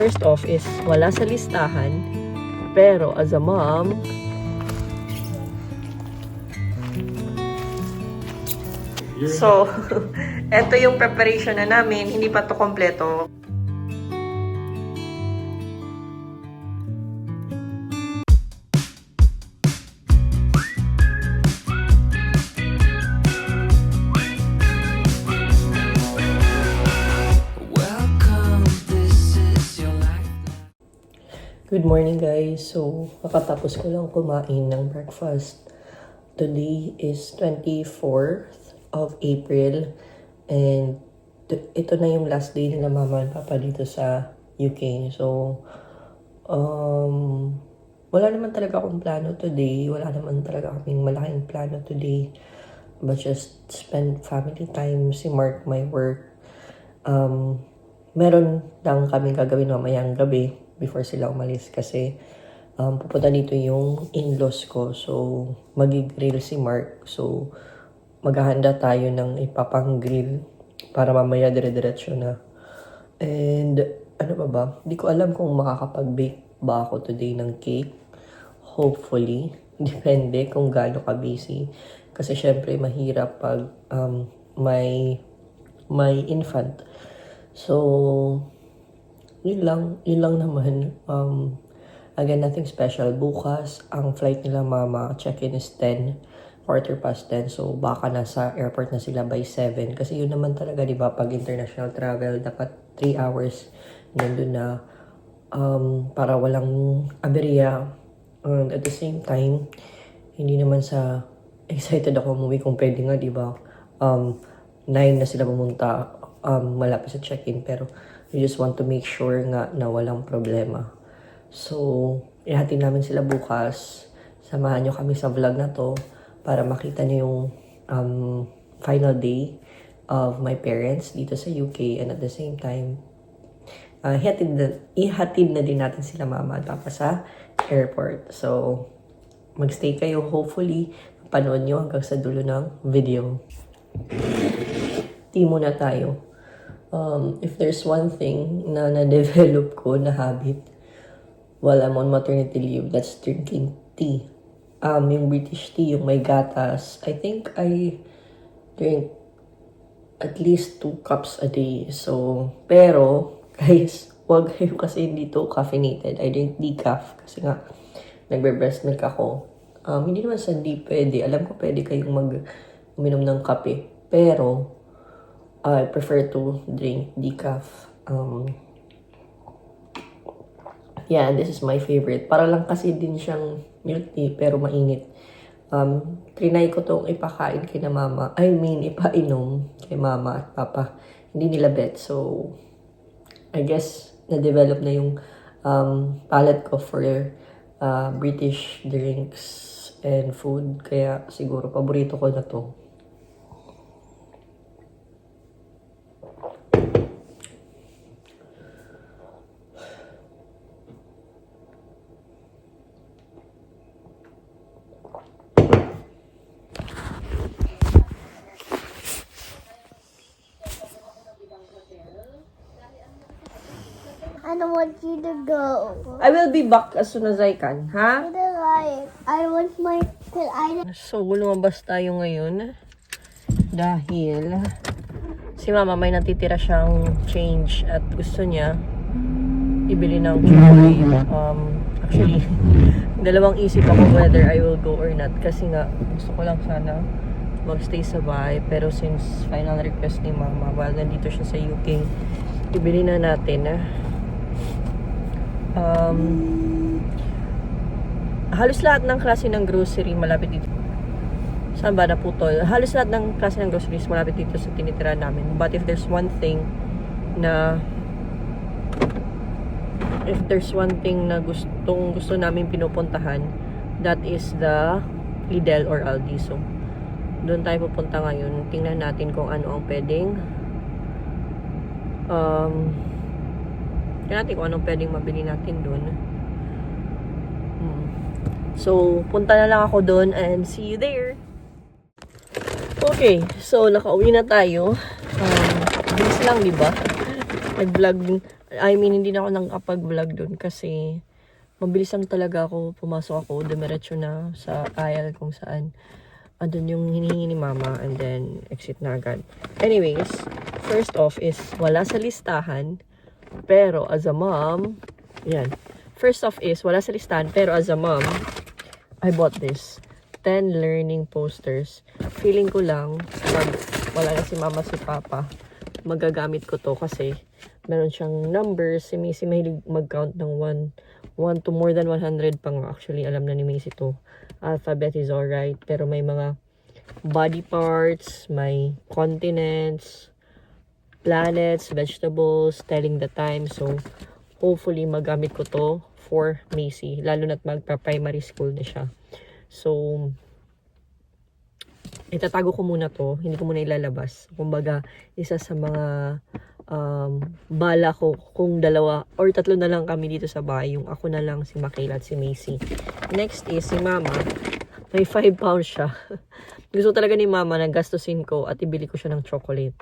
First off is wala sa listahan, pero as a mom, so, eto yung preparation na namin, hindi pa to kompleto. Good morning guys. So, kakatapos ko lang kumain ng breakfast. Today is 24th of April and ito na yung last day nila mama and papa dito sa UK. So, wala naman talaga akong plano today. Wala naman talaga kaming malaking plano today. But just spend family time, si Mark, my work. Meron lang kaming gagawin mamayang gabi before sila umalis kasi pupunta dito yung in-laws ko. So, mag-grill si Mark. So, maghahanda tayo ng ipapang-grill para mamaya dire-diretso na. And, ano ba? Hindi ko alam kung makakapag-bake ba ako today ng cake. Hopefully. Depende kung gaano ka-busy. Kasi syempre, mahirap pag may infant. So, yun lang naman. Again, nothing special. Bukas, ang flight nila mama, check-in is 10, 10:15. So, baka nasa airport na sila by 7. Kasi yun naman talaga, di ba, pag international travel, dapat 3 hours nandun na para walang aberya. And at the same time, hindi naman sa excited ako umuwi kung pwede nga, di ba? 9 na sila pumunta, malapit sa check-in, pero we just want to make sure nga na walang problema. So, ihatid namin sila bukas. Samahan nyo kami sa vlog na to para makita nyo yung final day of my parents dito sa UK. And at the same time, ihatid na din natin sila mama at papa sa airport. So, magstay kayo. Hopefully, panood nyo hanggang sa dulo ng video. Tea muna tayo. If there's one thing na na-develop ko na habit while I'm on maternity leave, that's drinking tea. Yung British tea, yung may gatas. I think I drink at least 2 cups a day. So, pero, guys, wag kayo kasi hindi to caffeinated. I drink decaf kasi nga, nagbe-breast milk ako. Hindi naman sa hindi pwede. Alam ko pwede kayong uminom ng kape. Pero, I prefer to drink decaf. Yeah, this is my favorite. Para lang kasi din siyang milk tea, pero mainit. Trinay ko tong ipakain kay na mama. Ipainom kay mama at papa. Hindi nila bet. So, I guess, na-develop na yung palate ko for British drinks and food. Kaya siguro, paborito ko na to. I don't want you to go. I will be back as soon as I can, ha? I want my, cause I So, lumabas tayo ngayon dahil si mama may natitira siyang change at gusto niya ibili ng chocolate. Actually, dalawang isip ako whether I will go or not kasi nga gusto ko lang sana magstay sa bahay, pero since final request ni mama while nandito siya sa UK, ibili na natin halos lahat ng klase ng grocery malapit dito. Saan ba naputol? Halos lahat ng klase ng groceries malapit dito sa tinitira namin. But if there's one thing na gusto namin pinupuntahan, that is the Lidl or Aldi. So, doon tayo pupunta ngayon. Tingnan natin kung ano ang pwedeng tingnan natin kung anong pwedeng mabili natin doon. So, punta na lang ako doon and see you there. Okay, so nakauwi na tayo. Bilis lang, di ba? Nag-vlog I mean, hindi na ako nakapag-vlog dun kasi mabilis lang talaga ako, pumasok ako, dumiretso na sa aisle kung saan andun yung hinihingi ni mama and then exit na agad. Anyways, first off is wala sa listahan, pero as a mom, yan. First off is wala sa listahan, pero as a mom, I bought this. 10 learning posters. Feeling ko lang, pag wala na si mama, si papa, magagamit ko to kasi meron siyang numbers. Si Missy mahilig mag-count ng 1 to more than 100 pa nga. Actually, alam na ni Missy to. Alphabet is alright. Pero may mga body parts, may continents, planets, vegetables, telling the time. So, hopefully, magamit ko to for Missy. Lalo na't magpa-primary school na siya. So, itatago ko muna to. Hindi ko muna ilalabas. Kumbaga, isa sa mga bala ko kung 2 or 3 na lang kami dito sa bahay. Yung ako na lang, si Makayla at si Macy. Next is si Mama. May 5 pounds siya. Gusto talaga ni Mama na gastusin ko at ibili ko siya ng chocolate.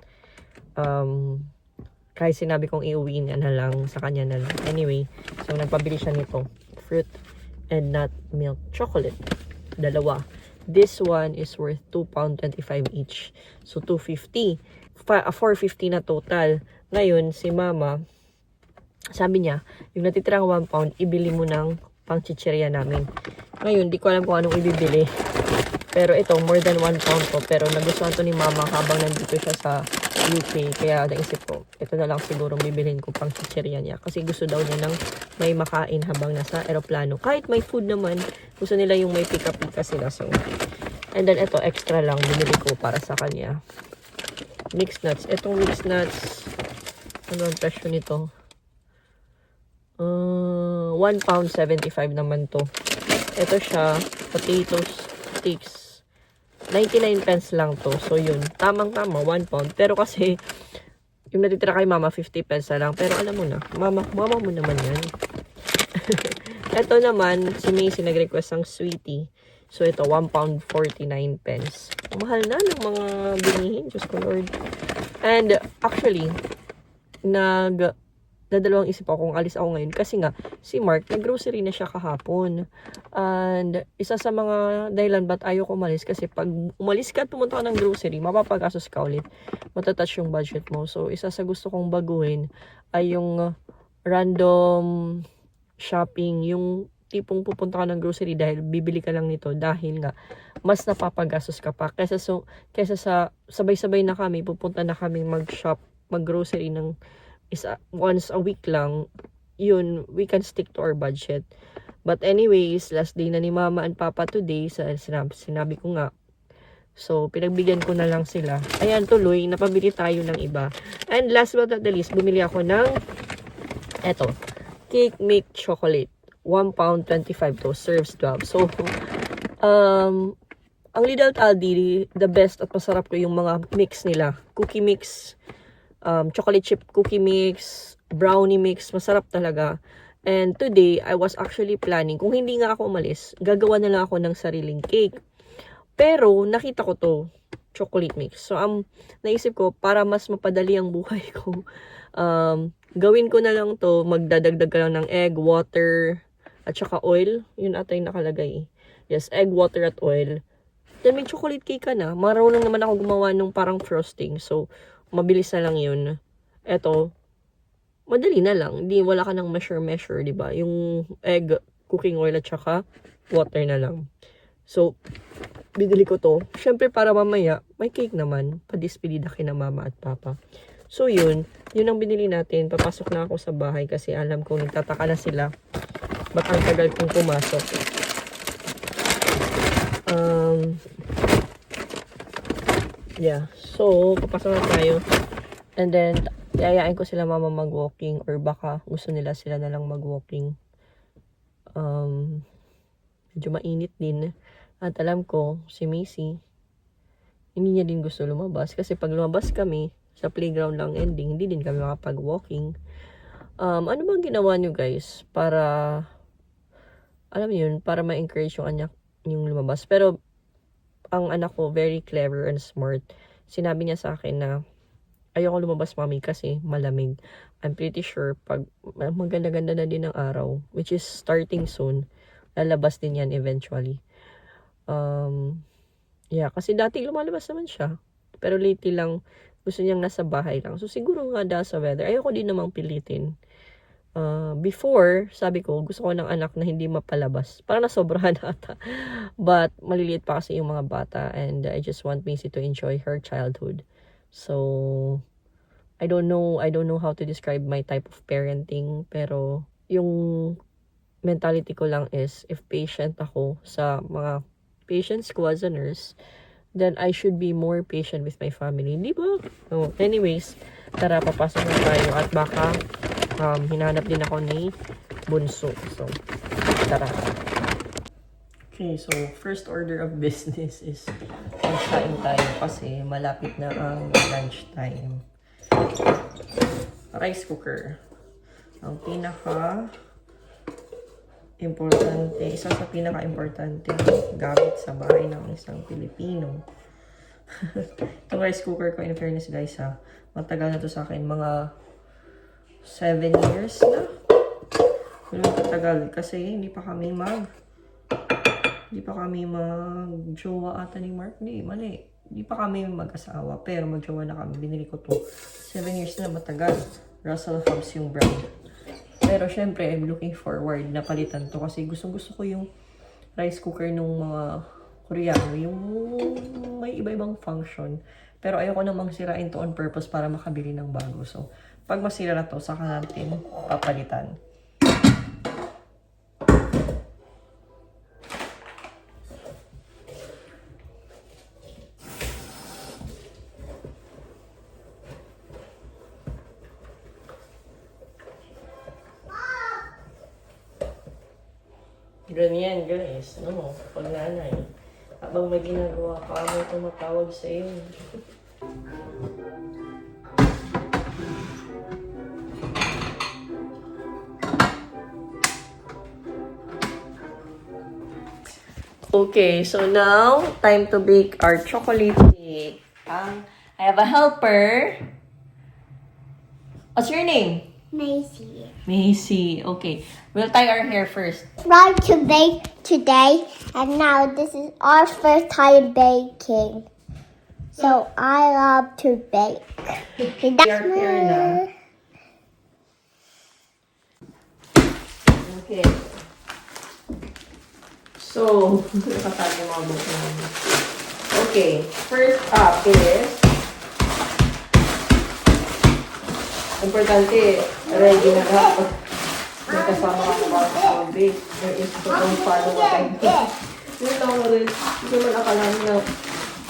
Kahit sinabi kong iuwi niya na lang, sa kanya na lang. Anyway, so nagpabili siya nito. Fruit and nut milk chocolate. 2. This one is worth £2.25 each. So, 250. 450 na total. Ngayon, si Mama, sabi niya, yung natitirang 1 pound, ibili mo ng pang-chichirya namin. Ngayon, di ko alam kung anong ibibili. Pero ito, more than 1 pound to. Pero nagustuhan to ni Mama habang nandito siya sa UK. Kaya naisip ko, ito na lang siguro bibilhin ko pang chichirya niya. Kasi gusto daw niya ng may makain habang nasa aeroplano. Kahit may food naman, gusto nila yung may pika-pika sila. So, and then ito, extra lang binili ko para sa kanya. Mixed nuts. Itong mixed nuts, ano ang presyo nito? £1.75 naman to. Ito siya, potato sticks. 99 pence lang to. So, yun. Tamang-tama, 1 pound. Pero kasi, yung natitira kay Mama, 50 pence na lang. Pero alam mo na, mama mo naman yan. Ito naman, si Macy nag-request ng sweetie. So, ito, 1 pound 49 pence. Mahal na ng mga binihin. Diyos ko, Lord. And, actually, dadalawang isip ako kung alis ako ngayon. Kasi nga, si Mark, nag-grocery na siya kahapon. And, isa sa mga dahilan ba't ayaw ko umalis. Kasi pag umalis ka at pumunta ka ng grocery, mapapagastos ka ulit. Matatouch yung budget mo. So, isa sa gusto kong baguhin ay yung random shopping. Yung tipong pupunta ka ng grocery dahil bibili ka lang nito. Dahil nga, mas napapagastos ka pa. Kesa sa sabay-sabay na kami, pupunta na kami mag-shop, mag-grocery ng once a week lang, yun, we can stick to our budget. But anyways, last day na ni Mama and Papa today, sinabi ko nga. So, pinagbigyan ko na lang sila. Ayan, tuloy, napabili tayo ng iba. And last but not the least, bumili ako ng eto, cake milk chocolate. 1 pound 25 to, serves 12. So, ang Lidl at Aldi, the best at masarap ko yung mga mix nila. Cookie mix, chocolate chip cookie mix, brownie mix, masarap talaga. And today, I was actually planning, kung hindi nga ako umalis, gagawa na lang ako ng sariling cake. Pero, nakita ko to, chocolate mix. So, naisip ko, para mas mapadali ang buhay ko, gawin ko na lang to, magdadagdag ka lang ng egg, water, at saka oil. Yun ata yung nakalagay. Yes, egg, water, at oil. Then, may chocolate cake ka na. Marunong naman ako gumawa ng parang frosting. So, mabilis na lang yun. Eto, madali na lang. Hindi, wala ka ng measure, di ba? Yung egg, cooking oil, at saka water na lang. So, binili ko to. Siyempre, para mamaya, may cake naman. Padispedida kina Mama at Papa. So, yun ang binili natin. Papasok na ako sa bahay kasi alam ko, nagtataka na sila. Ba't ang tagal kong pumasok? Yeah. So, papasok na tayo. And then, iayain ko sila Mama mag-walking or baka gusto nila sila na lang mag-walking. Medyo mainit din. At alam ko, si Macy, hindi niya din gusto lumabas. Kasi pag lumabas kami, sa playground lang ending, hindi din kami makapag-walking. Ano bang ginawa nyo guys para, alam yun, para ma-encourage yung anak yung lumabas? Pero, ang anak ko, very clever and smart. Sinabi niya sa akin na, ayoko lumabas, mami, kasi malamig. I'm pretty sure pag maganda-ganda na din ng araw, which is starting soon, lalabas din yan eventually. Yeah, kasi dati lumalabas naman siya. Pero lately lang, gusto niyang nasa bahay lang. So, siguro nga dahil sa weather, ayoko din namang pilitin. Before, sabi ko, gusto ko ng anak na hindi mapalabas. Parang nasobrahan ata. But, maliliit pa kasi yung mga bata. And I just want Macy to enjoy her childhood. So, I don't know how to describe my type of parenting. Pero, yung mentality ko lang is, if patient ako sa mga patients ko as a nurse, then I should be more patient with my family. Di ba? Oh, anyways, tara, papasok na tayo at baka hinanap din ako ni Bunso. So, tara. Okay, so first order of business is magkain tayo kasi malapit na ang lunch time. Rice cooker. Ang pinaka-importante, isa sa pinaka-importante gamit sa bahay ng isang Pilipino. Itong rice cooker ko, in fairness guys matagal na to sa akin, mga 7 years na. Yung katagal kasi hindi pa kami mag-jowa ata ni Mark. Mali. Hindi pa kami mag-asawa, pero mag-jowa na kami. Binili ko to. 7 years na, matagal. Russell Hobbs yung brand. Pero syempre, I'm looking forward na palitan to kasi gustong-gusto ko yung rice cooker nung mga Koreano, yung may iba-ibang function. Pero ayoko namang sirain to on purpose para makabili ng bago. So, pag masira na to, saka natin papalitan. Ganyan guys, no? Pag nanay, habang may ginagawa ka, may tumatawag sa iyo. Okay, so now, time to bake our chocolate cake. I have a helper. What's your name? Macy. Macy. Okay, we'll tie our hair first. Try to bake today, and now this is our first time baking. So I love to bake. Your hair na. Okay. So, nakatag yung mga book namin. Okay, first up is importante, ready na dapat. May kasama ka na ba sa bake. There is to follow what I do. Yun lang rin. Hindi man akalain na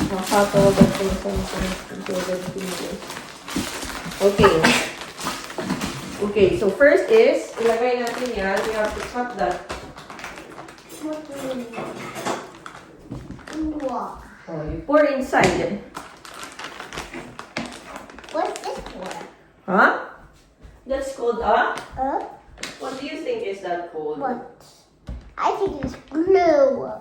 nakatawagan ko na sa mga. Okay. Okay, so first is, ilagay natin yan. We have to cut that. What do you mean? What? Oh, you pour inside. What's this for? Huh? That's called Huh? What do you think is that called? What? I think it's glue.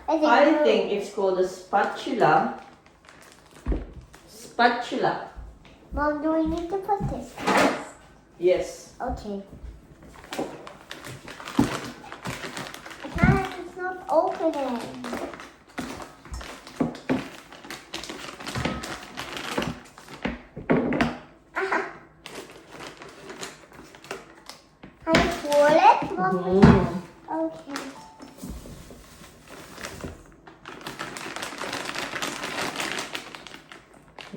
I think it's called a spatula. Spatula. Mom, do we need to put this first? Yes. Okay. It's not opening. Can I pour it, Mom? Okay.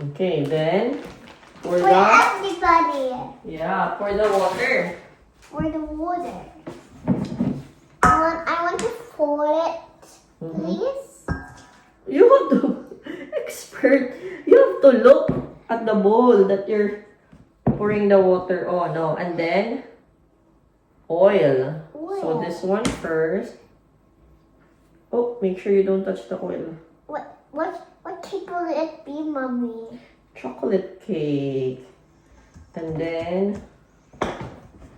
Okay, then pour For the everybody. pour the water. For the water. I want to pour it, please. You have to expert. You have to look at the bowl that you're pouring the water on. Oh, and then oil. So this one first. Oh, make sure you don't touch the oil. What cake will it be, Mommy? Chocolate cake. And then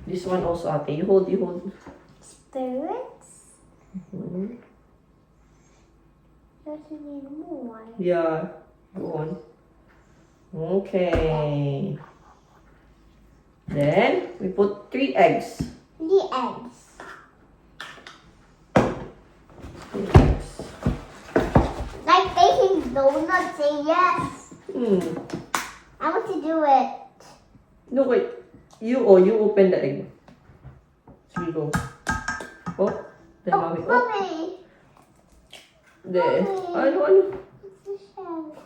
this one also, ate. You hold. Spirits? Mhm. Does it need more? Yeah. Go on. Okay. Then, we put 3 eggs. The eggs. 3 eggs. Like baking donuts, say yes. I want to do it. No, wait. You open the egg. Sige, go. Oh, then mommy. Oh, Mommy. there. Ano? What's the shell?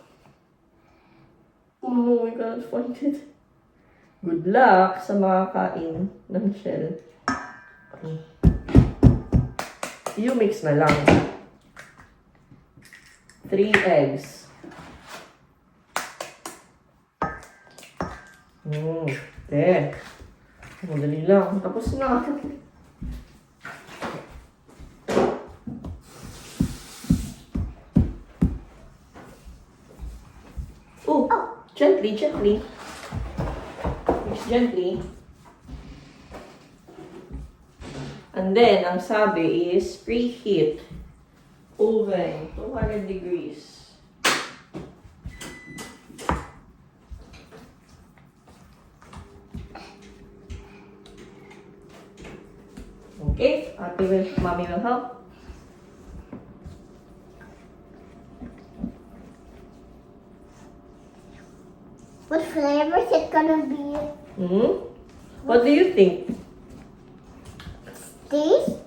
Oh no, we cannot find it. Good luck sa makakain ng shell. You mix na lang. 3 eggs. There. Madali lang. Tapos na. Oh, gently, gently. Mix gently. And then, ang sabi is preheat oven 200 degrees. Okay, mommy will help. What flavor is it gonna be? What do you think? Taste?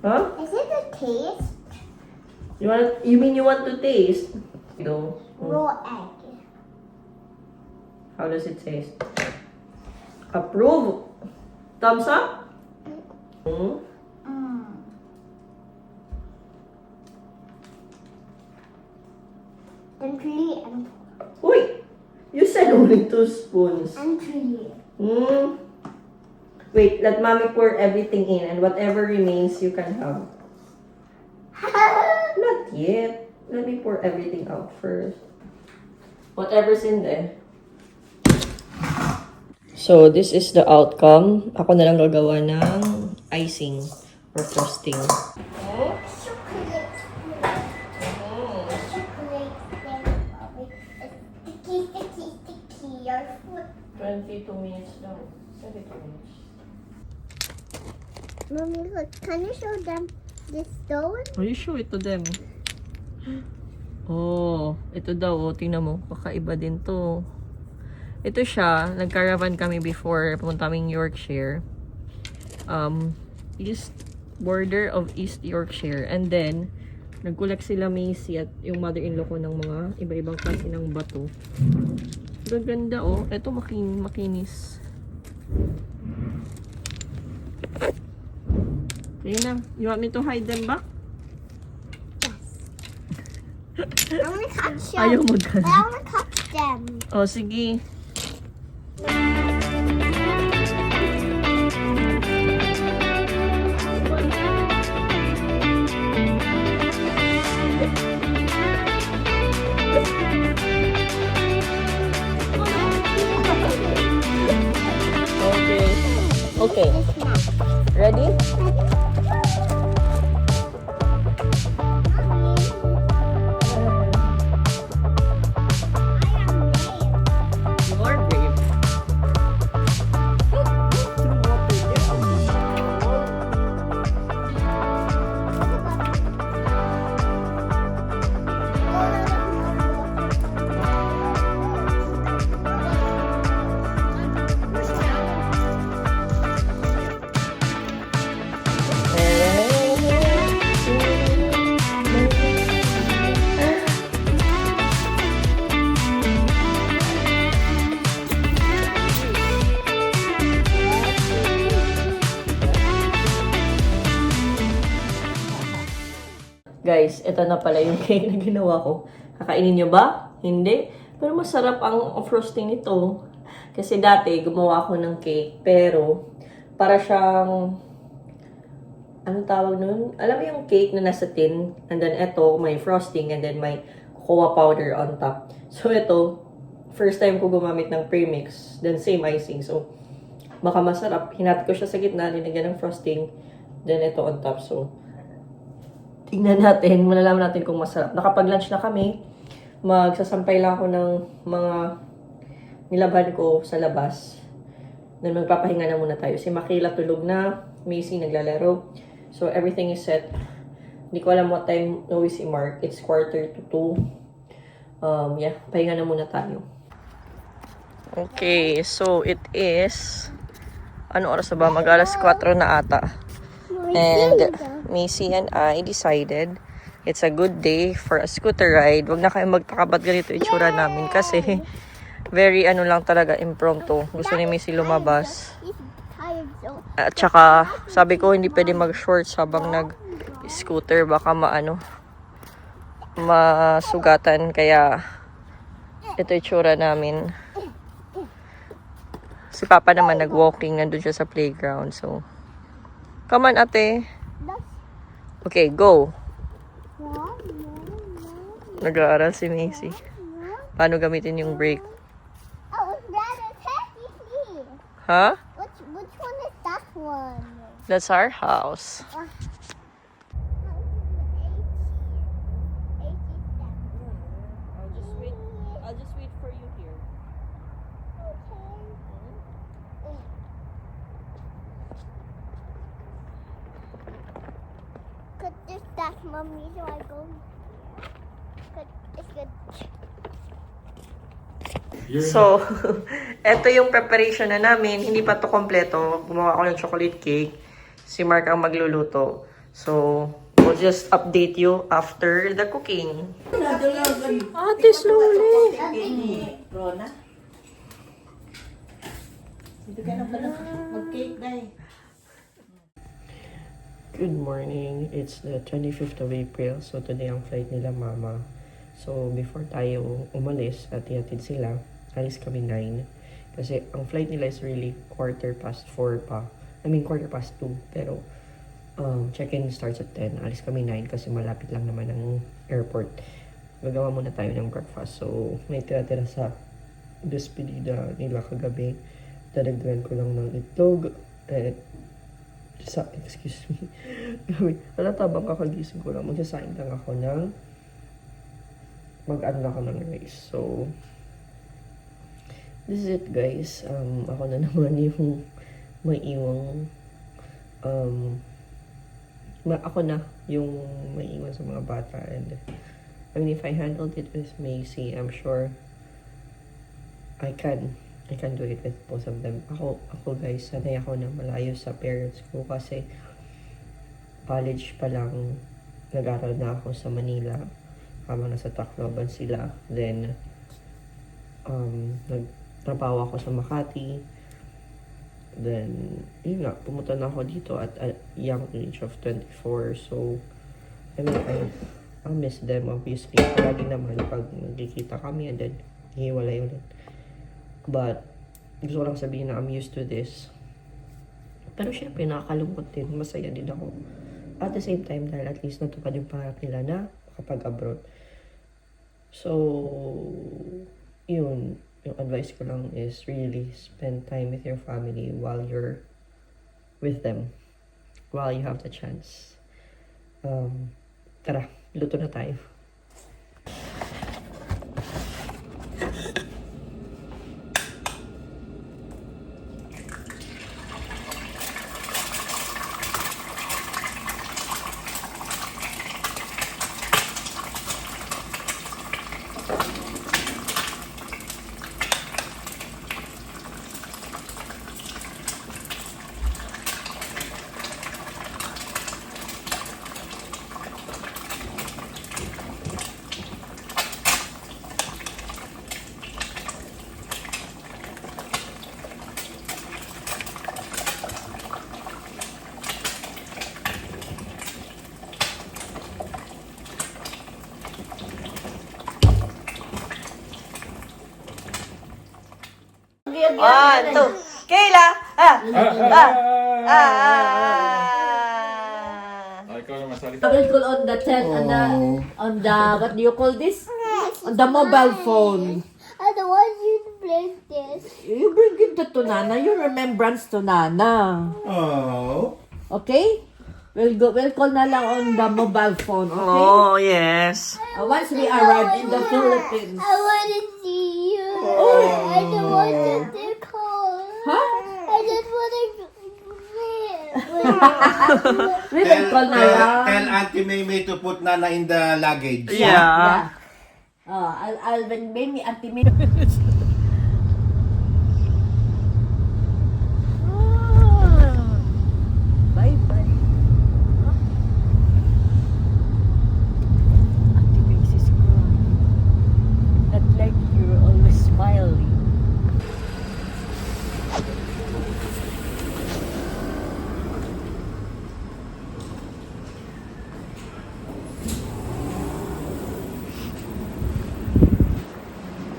Huh? Is it a taste? You mean you want to taste? No. Raw egg. How does it taste? Approve. Thumbs up? And 3 and Uy! You said only 2 spoons. 3. Wait, let mommy pour everything in and whatever remains you can have. Not yet. Let me pour everything out first. Whatever's in there. So, this is the outcome. Ako na lang gagawa ng icing or frosting. Chocolate. Chocolate thing, Mommy. It's sticky. Your foot. 22 minutes lang. 22 minutes. Mommy, look. Can you show them this stone? Are you show it to them? Oh, ito daw. Oh, tingnan mo. Kakaiba din to. Ito siya. Nag-caravan kami before. Pumunta kaming Yorkshire. East border of East Yorkshire. And then, nag-collect sila Macy at yung mother-in-law ko ng mga iba-ibang klase ng bato. Gaganda oh. Ito makinis. Okay na. You want me to hide them back? I want to touch them. Ayaw mo I want to touch them. Oh, sige. Okay. Okay. It's not. Ready? You are brave. Guys, ito na pala yung cake na ginawa ko. Kakainin nyo ba? Hindi. Pero masarap ang frosting nito. Kasi dati, gumawa ako ng cake. Pero, para siyang... Anong tawag nun? Alam mo yung cake na nasa tin? And then ito, may frosting. And then may cocoa powder on top. So ito, first time ko gumamit ng premix. Then same icing. So, baka masarap. Hinati ko siya sa gitna. Linagyan ng frosting. Then ito on top. So, tingnan natin, malalaman natin kung masarap. Nakapag-lunch na kami. Magsasampay lang ako ng mga nilaban ko sa labas. Then magpapahinga na muna tayo. Si Makila tulog na, Macy naglalaro. So everything is set. Hindi ko alam what time uwi si Mark. It's 1:45. Yeah, pahinga na muna tayo. Okay, so it is, ano oras na ba? Mag-alas 4 na ata. And Macy and I decided it's a good day for a scooter ride. Wag na kayo magtakabat ganito itsura namin kasi very ano lang talaga, impromptu. Gusto ni Macy lumabas. At saka, sabi ko hindi pwede mag-shorts habang nag-scooter. Baka masugatan. Kaya, ito itsura namin. Si Papa naman nag-walking. Nandun siya sa playground. So, come on, ate. Okay, go. Nag-aaral si Macy. Paano gamitin yung brake? Oh, that is happy feet. Huh? Which one is that one? That's our house. I'll just wait for you here. Could this that mommy so I go? It's good. So, eto yung preparation na namin. Hindi pa to kompleto. Gumawa ako ng chocolate cake. Si Mark ang magluluto. So, we'll just update you after the cooking. Ate, slowly. Rona? Dito ka na pala mag-cake, day. Good morning. It's the 25th of April. So, today ang flight nila, Mama. So, before tayo umalis at ihatid sila, alis kami 9. Kasi ang flight nila is really 4:15 pa. I mean, 2:15. Pero, check-in starts at 10. Alis kami 9 kasi malapit lang naman ang airport. Gagawa muna tayo ng breakfast. So, may tira-tira sa despedida nila kagabi. Dadagdagan ko lang ng itlog. Excuse me. Halata bang kakagising ko lang. Magsasain lang ako ng mag-ano ako ng rice. So, this is it, guys. Ako na naman yung may iwang ako na yung may iwan sa mga bata. And I mean, if I handled it with Macy, I'm sure I can do it with both of them. Ako guys, sanay ako na malayo sa parents ko kasi college pa lang nag-aral na ako sa Manila habang nasa Tacloban sila. Then, nagtrabaho ako sa Makati. Then, yun nga, pumunta na ako dito at a young age of 24. So, I mean, I miss them obviously. Palagi naman pag nagkikita kami and then hiwalay ulit. But, gusto ko lang sabihin na I'm used to this. Pero syempre, nakakalungkot din. Masaya din ako. At the same time, dahil at least natupad yung pangarap nila na makapag-abroad. So, yun. Yung advice ko lang is really spend time with your family while you're with them. While you have the chance. Tara, luto na tayo. One, two. Kayla! Ikaw naman salita. I will call on the 10 on the what do you call this? On the mobile phone. I don't want you to play this. You bring it to Nana. Your remembrance to Nana. Oh. Okay? We'll call na lang on the mobile phone. Okay? Oh, yes. Once we arrive in the Philippines. I want to see you. I don't want to tickle. Huh? I just want to. Ribbon call na lang. Tell Auntie Maymay to put Nana in the luggage. Yeah. Oh, I'll maybe Auntie May. Bye-bye. Auntie Mace is crying. Not like you're always smiling.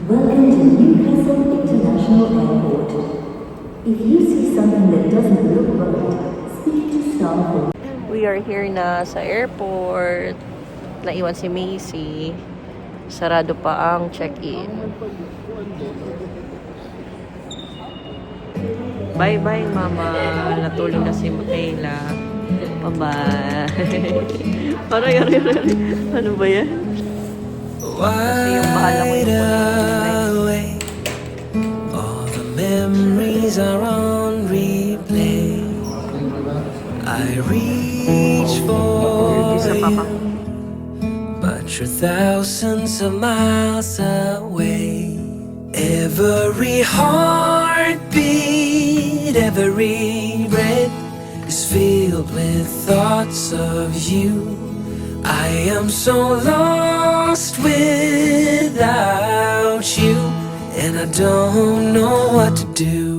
Welcome to Newcastle International Airport. If you see something that doesn't look right, speak to staff. We are here na sa airport. Naiwan si Macy. Sarado pa ang check-in. Bye-bye, Mama. Natulog na si Michaela. Bye-bye. Aray. Ano ba yan? Kasi yung bahala ko yung away. All the memories are on replay. I reach for Isa pa pa. you, but you're thousands of miles away. Every heartbeat, every breath is filled with thoughts of you. I am so lost without you, and I don't know what to do.